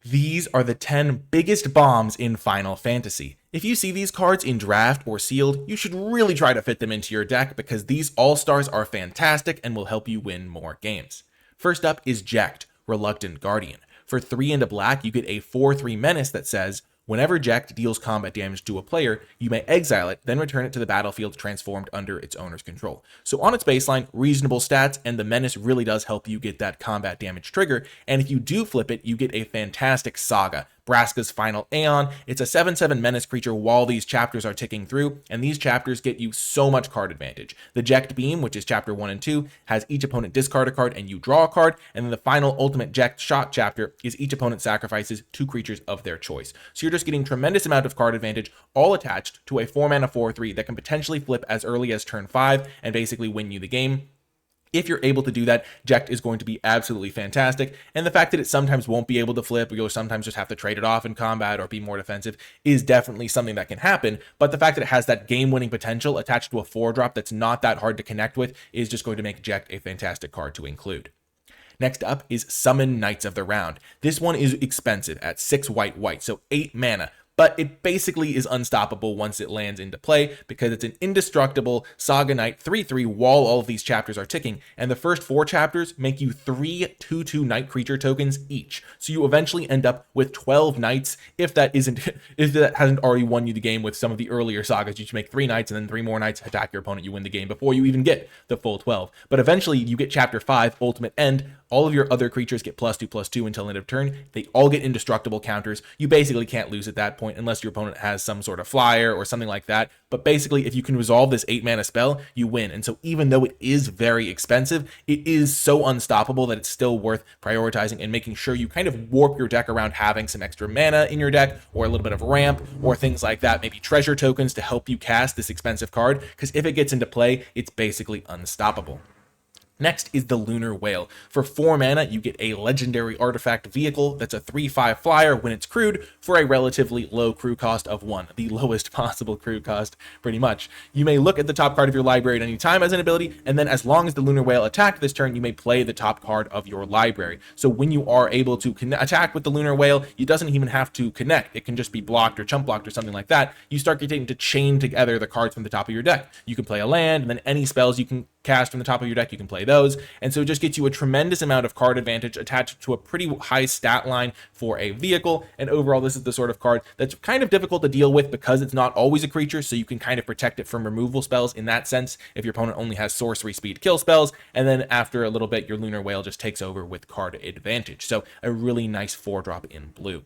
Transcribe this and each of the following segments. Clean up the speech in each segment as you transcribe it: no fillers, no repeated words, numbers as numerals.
These are the 10 biggest bombs in Final Fantasy. If you see these cards in draft or sealed, you should really try to fit them into your deck because these all-stars are fantastic and will help you win more games. First up is Jecht, Reluctant Guardian. For 3 and a black, you get a 4/3 menace that says, whenever Jecht deals combat damage to a player, you may exile it, then return it to the battlefield transformed under its owner's control. So on its baseline, reasonable stats, and the menace really does help you get that combat damage trigger, and if you do flip it, you get a fantastic Saga, Braska's Final Aeon. It's a 7/7 menace creature while these chapters are ticking through, and these chapters get you so much card advantage. The Jecht Beam, which is chapter 1 and 2, has each opponent discard a card and you draw a card, and then the final ultimate Jecht Shot chapter is each opponent sacrifices 2 creatures of their choice. So you're just getting tremendous amount of card advantage, all attached to a 4-mana 4/3 that can potentially flip as early as turn 5 and basically win you the game. If you're able to do that, Jecht is going to be absolutely fantastic, and the fact that it sometimes won't be able to flip, or you'll sometimes just have to trade it off in combat or be more defensive, is definitely something that can happen, but the fact that it has that game-winning potential attached to a 4-drop that's not that hard to connect with is just going to make Jecht a fantastic card to include. Next up is Summon Knights of the Round. This one is expensive at 6 white, so 8 mana, but it basically is unstoppable once it lands into play because it's an indestructible Saga Knight 3/3 while all of these chapters are ticking, and the first 4 chapters make you 3 2/2 Knight creature tokens each. So you eventually end up with 12 Knights if that hasn't already won you the game with some of the earlier sagas. You should make 3 Knights and then 3 more Knights, attack your opponent, you win the game before you even get the full 12. But eventually you get chapter 5, Ultimate End. All of your other creatures get +2/+2 until end of turn. They all get indestructible counters. You basically can't lose at that point unless your opponent has some sort of flyer or something like that. But basically, if you can resolve this 8 mana spell, you win. And so even though it is very expensive, it is so unstoppable that it's still worth prioritizing and making sure you kind of warp your deck around having some extra mana in your deck or a little bit of ramp or things like that. Maybe treasure tokens to help you cast this expensive card, because if it gets into play, it's basically unstoppable. Next is the Lunar Whale. For 4 mana, you get a legendary artifact vehicle that's a 3/5 flyer when it's crewed for a relatively low crew cost of 1, the lowest possible crew cost, pretty much. You may look at the top card of your library at any time as an ability, and then as long as the Lunar Whale attacked this turn, you may play the top card of your library. So when you are able to attack with the Lunar Whale, it doesn't even have to connect. It can just be blocked or chump blocked or something like that. You start getting to chain together the cards from the top of your deck. You can play a land, and then any spells you can cast from the top of your deck, you can play those, and so it just gets you a tremendous amount of card advantage attached to a pretty high stat line for a vehicle. And overall, this is the sort of card that's kind of difficult to deal with because it's not always a creature, so you can kind of protect it from removal spells in that sense if your opponent only has sorcery speed kill spells, and then after a little bit your Lunar Whale just takes over with card advantage. So a really nice 4-drop in blue.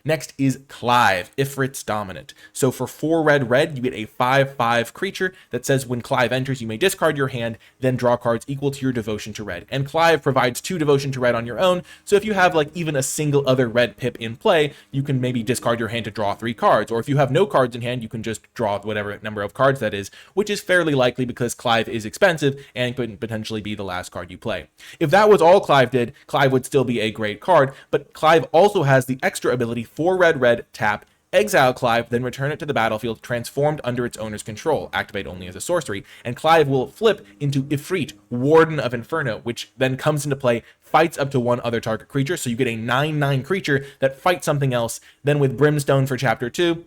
Next is Clive, Ifrit's Dominant. So for 4 red, you get a 5/5 creature that says when Clive enters, you may discard your hand, then draw cards equal to your devotion to red. And Clive provides 2 devotion to red on your own, so if you have like even a single other red pip in play, you can maybe discard your hand to draw 3 cards, or if you have no cards in hand, you can just draw whatever number of cards that is, which is fairly likely because Clive is expensive and could potentially be the last card you play. If that was all Clive did, Clive would still be a great card, but Clive also has the extra ability 4 red, tap, exile Clive, then return it to the battlefield transformed under its owner's control, activate only as a sorcery, and Clive will flip into Ifrit, Warden of Inferno, which then comes into play, fights up to 1 other target creature, so you get a 9/9 creature that fights something else. Then with Brimstone for chapter 2,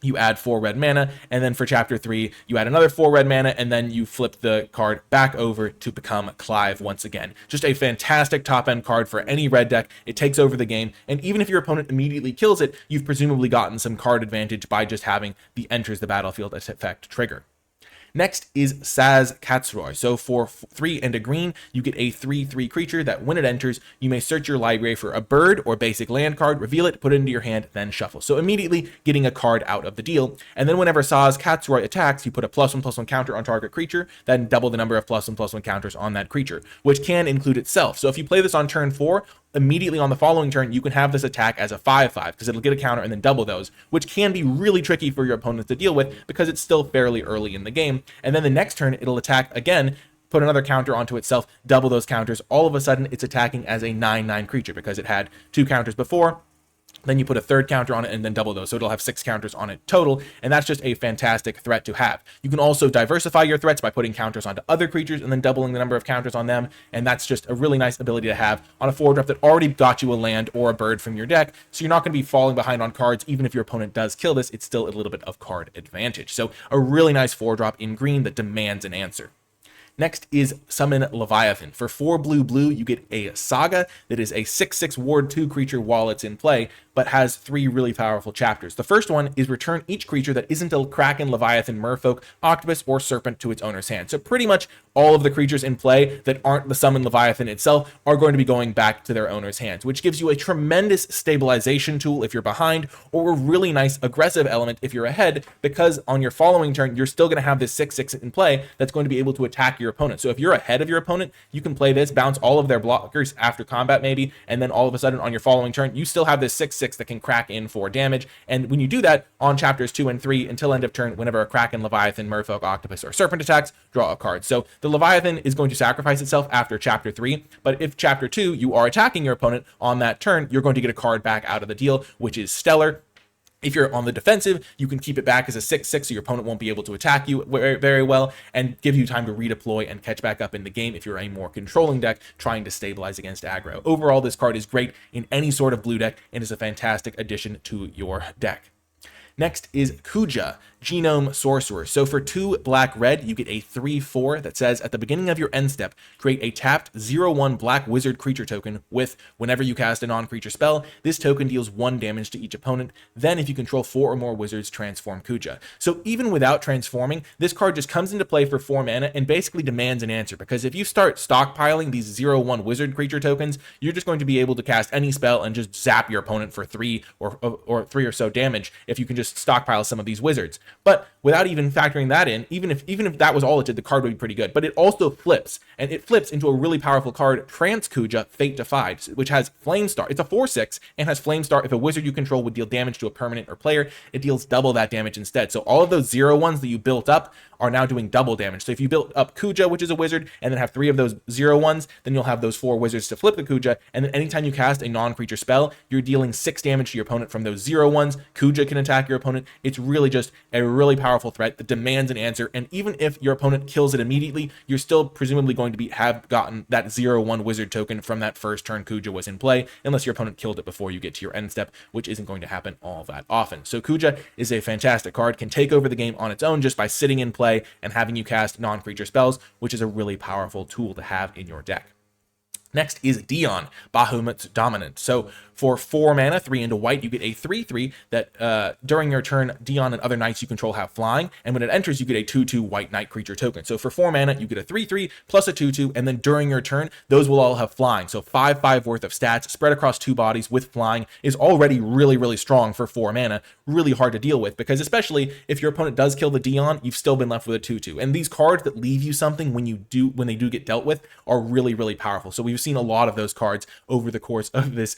you add 4 red mana, and then for chapter 3, you add another 4 red mana, and then you flip the card back over to become Clive once again. Just a fantastic top-end card for any red deck. It takes over the game, and even if your opponent immediately kills it, you've presumably gotten some card advantage by just having the enters the battlefield effect trigger. Next is Saz Katsroy. So for 3 and a green, you get a 3/3 creature that when it enters, you may search your library for a bird or basic land card, reveal it, put it into your hand, then shuffle. So immediately getting a card out of the deal. And then whenever Saz Katsroy attacks, you put a +1/+1 counter on target creature, then double the number of +1/+1 counters on that creature, which can include itself. So if you play this on turn 4, immediately on the following turn, you can have this attack as a 5/5 because it'll get a counter and then double those, which can be really tricky for your opponents to deal with because it's still fairly early in the game. And then the next turn, it'll attack again, put another counter onto itself, double those counters. All of a sudden, it's attacking as a 9/9 creature because it had 2 counters before. Then you put a third counter on it and then double those. So it'll have 6 counters on it total. And that's just a fantastic threat to have. You can also diversify your threats by putting counters onto other creatures and then doubling the number of counters on them. And that's just a really nice ability to have on a 4-drop that already got you a land or a bird from your deck. So you're not going to be falling behind on cards. Even if your opponent does kill this, it's still a little bit of card advantage. So a really nice 4-drop in green that demands an answer. Next is Summon Leviathan. For 4 blue, you get a Saga that is a 6/6 Ward 2 creature while it's in play, but has 3 really powerful chapters. The first one is return each creature that isn't a Kraken, Leviathan, Merfolk, Octopus, or Serpent to its owner's hand. So pretty much all of the creatures in play that aren't the Summon Leviathan itself are going to be going back to their owner's hands, which gives you a tremendous stabilization tool if you're behind, or a really nice aggressive element if you're ahead, because on your following turn, you're still going to have this 6/6 in play that's going to be able to attack your opponent. So if you're ahead of your opponent, you can play this, bounce all of their blockers after combat maybe, and then all of a sudden on your following turn, you still have this 6/6 that can crack in for damage. And when you do that on chapters 2 and 3 until end of turn, whenever a Kraken, Leviathan, Merfolk, Octopus, or Serpent attacks, draw a card. So the Leviathan is going to sacrifice itself after chapter 3, but if chapter 2 you are attacking your opponent on that turn, you're going to get a card back out of the deal, which is stellar. If you're on the defensive, you can keep it back as a 6/6 so your opponent won't be able to attack you very, very well, and give you time to redeploy and catch back up in the game if you're a more controlling deck trying to stabilize against aggro. Overall, this card is great in any sort of blue deck and is a fantastic addition to your deck. Next is Kuja, Genome Sorcerer. So for 2 black-red, you get a 3/4 that says, at the beginning of your end step, create a tapped 0/1 black wizard creature token with, whenever you cast a non-creature spell, this token deals 1 damage to each opponent. Then if you control 4 or more wizards, transform Kuja. So even without transforming, this card just comes into play for 4 mana and basically demands an answer, because if you start stockpiling these 0/1 wizard creature tokens, you're just going to be able to cast any spell and just zap your opponent for 3 or 3 or so damage if you can just stockpile some of these wizards. But without even factoring that in, even if that was all it did, the card would be pretty good. But it also flips, and it flips into a really powerful card, Trance Kuja, Fate Defied, which has Flamestar. It's a 4/6 and has Flamestar. If a wizard you control would deal damage to a permanent or player, it deals double that damage instead. So all of those 0/1s that you built up are now doing double damage. So if you built up Kuja, which is a wizard, and then have 3 of those 0/1s, then you'll have those 4 wizards to flip the Kuja, and then anytime you cast a non-creature spell, you're dealing 6 damage to your opponent from those 0/1s. Kuja can attack your opponent. It's really just a really powerful threat that demands an answer, and even if your opponent kills it immediately, you're still presumably going to have gotten that 0/1 wizard token from that first turn Kuja was in play, unless your opponent killed it before you get to your end step, which isn't going to happen all that often. So Kuja is a fantastic card, can take over the game on its own just by sitting in play and having you cast non-creature spells, which is a really powerful tool to have in your deck. Next is Dion, Bahamut's Dominant. So for 4 mana, 3 into white, you get a 3/3 that during your turn, Dion and other knights you control have flying, and when it enters, you get a 2/2 white knight creature token. So for 4 mana, you get a 3/3 plus a 2/2, and then during your turn, those will all have flying. So 5/5 worth of stats spread across 2 bodies with flying is already really, really strong for 4 mana. Really hard to deal with, because especially if your opponent does kill the Dion, you've still been left with a 2/2. And these cards that leave you something when they do get dealt with are really, really powerful. So we've seen a lot of those cards over the course of this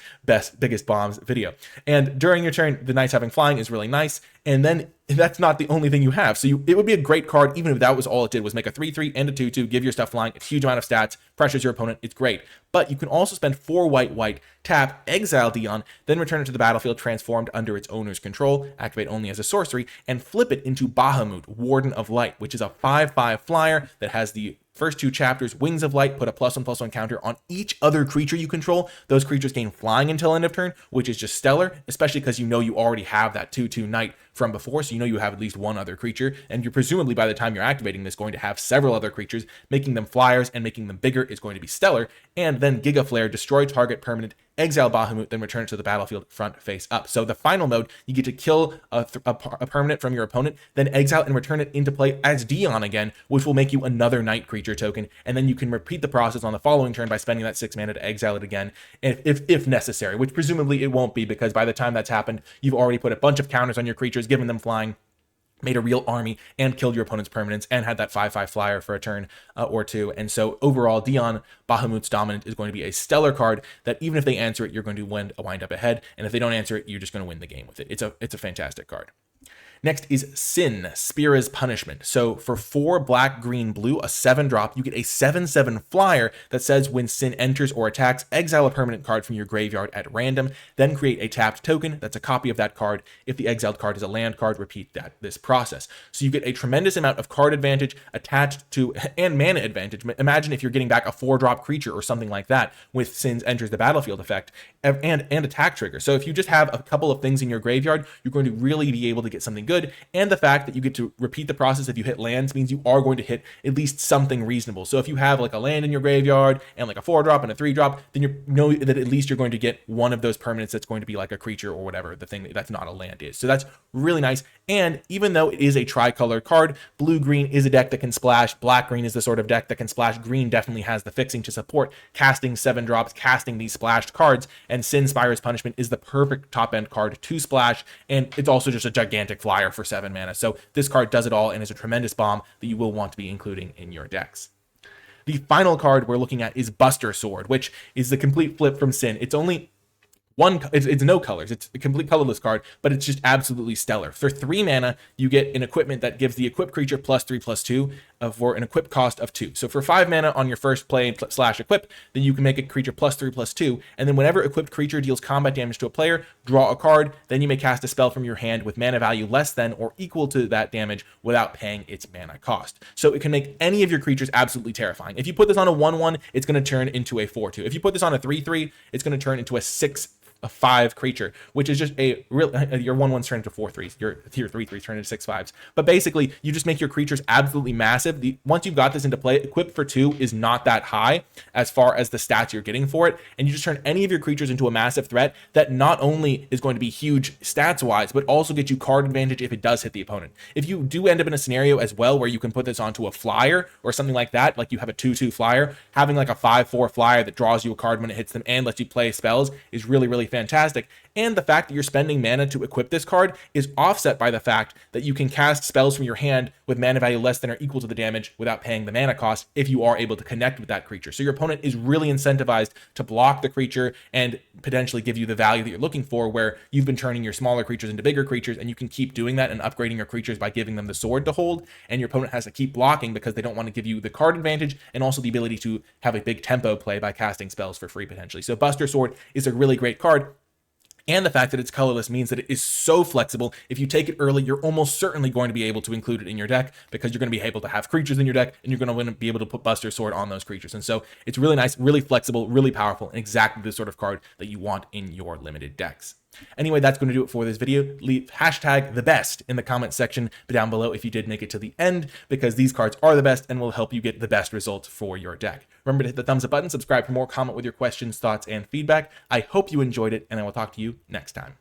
biggest bombs video. And during your turn, the knights having flying is really nice. And then that's not the only thing you have. So it would be a great card even if that was all it did, was make a 3/3 and a 2/2, give your stuff flying, a huge amount of stats, pressures your opponent. It's great. But you can also spend 4 white, tap, exile Dion, then return it to the battlefield transformed under its owner's control, activate only as a sorcery, and flip it into Bahamut, Warden of Light, which is a 5/5 flyer that has the first 2 chapters, Wings of Light, put a +1/+1 counter on each other creature you control. Those creatures gain flying until end of turn, which is just stellar, especially because you know you already have that 2/2 knight from before, so you know you have at least 1 other creature, and you're presumably by the time you're activating this going to have several other creatures. Making them flyers and making them bigger is going to be stellar. And then Giga Flare, destroy target permanent, exile Bahamut, then return it to the battlefield front face up. So the final mode, you get to kill a permanent from your opponent, then exile and return it into play as Dion again, which will make you another knight creature token, and then you can repeat the process on the following turn by spending that 6 mana to exile it again if necessary, which presumably it won't be, because by the time that's happened, you've already put a bunch of counters on your creatures, given them flying, made a real army, and killed your opponent's permanents, and had that 5/5 flyer for a turn or 2. And so overall, Dion, Bahamut's Dominant, is going to be a stellar card that even if they answer it, you're going to wind up ahead, and if they don't answer it, you're just going to win the game with it. It's a fantastic card. Next is Sin, Spira's Punishment. So for 4 black, green, blue, a 7-drop, you get a 7/7 flyer that says when Sin enters or attacks, exile a permanent card from your graveyard at random, then create a tapped token that's a copy of that card. If the exiled card is a land card, repeat this process. So you get a tremendous amount of card advantage attached to, and mana advantage. Imagine if you're getting back a 4-drop creature or something like that with Sin's enters the battlefield effect and attack trigger. So if you just have a couple of things in your graveyard, you're going to really be able to get something good. And the fact that you get to repeat the process if you hit lands means you are going to hit at least something reasonable. So if you have like a land in your graveyard and like a 4-drop and a 3-drop, then you know that at least you're going to get one of those permanents that's going to be like a creature or whatever the thing that's not a land is. So that's really nice. And even though it is a tricolor card, blue-green is a deck that can splash. Black-green is the sort of deck that can splash. Green definitely has the fixing to support casting 7-drops, casting these splashed cards, and Sin Spira's Punishment is the perfect top-end card to splash, and it's also just a gigantic flyer for 7 mana. So this card does it all and is a tremendous bomb that you will want to be including in your decks. The final card we're looking at is Buster Sword, which is the complete flip from Sin. It's only it's no colors. It's a complete colorless card, but it's just absolutely stellar. For 3 mana, you get an equipment that gives the equipped creature +3/+2 for an equip cost of 2. So for 5 mana on your first play / equip, then you can make a creature +3/+2, and then whenever equipped creature deals combat damage to a player, draw a card, then you may cast a spell from your hand with mana value less than or equal to that damage without paying its mana cost. So it can make any of your creatures absolutely terrifying. If you put this on a 1/1, it's going to turn into a 4/2. If you put this on a 3/3, it's going to turn into a 6/5 creature, which is just a real, your 1/1s turn into 4/3s, your 3/3s turn into 6/5s. But basically, you just make your creatures absolutely massive. Once you've got this into play, equip for 2 is not that high as far as the stats you're getting for it, and you just turn any of your creatures into a massive threat that not only is going to be huge stats-wise, but also get you card advantage if it does hit the opponent. If you do end up in a scenario as well where you can put this onto a flyer or something like that, like you have a 2/2 flyer, having like a 5/4 flyer that draws you a card when it hits them and lets you play spells is really, really fantastic. And the fact that you're spending mana to equip this card is offset by the fact that you can cast spells from your hand with mana value less than or equal to the damage without paying the mana cost if you are able to connect with that creature. So your opponent is really incentivized to block the creature and potentially give you the value that you're looking for, where you've been turning your smaller creatures into bigger creatures, and you can keep doing that and upgrading your creatures by giving them the sword to hold, and your opponent has to keep blocking because they don't want to give you the card advantage and also the ability to have a big tempo play by casting spells for free potentially. So Buster Sword is a really great card. And the fact that it's colorless means that it is so flexible. If you take it early, you're almost certainly going to be able to include it in your deck because you're going to be able to have creatures in your deck and you're going to be able to put Buster Sword on those creatures. And so it's really nice, really flexible, really powerful, and exactly the sort of card that you want in your limited decks. Anyway, that's going to do it for this video. Leave #TheBest in the comment section down below if you did make it to the end, because these cards are the best and will help you get the best results for your deck. Remember to hit the thumbs up button, subscribe for more, comment with your questions, thoughts, and feedback. I hope you enjoyed it, and I will talk to you next time.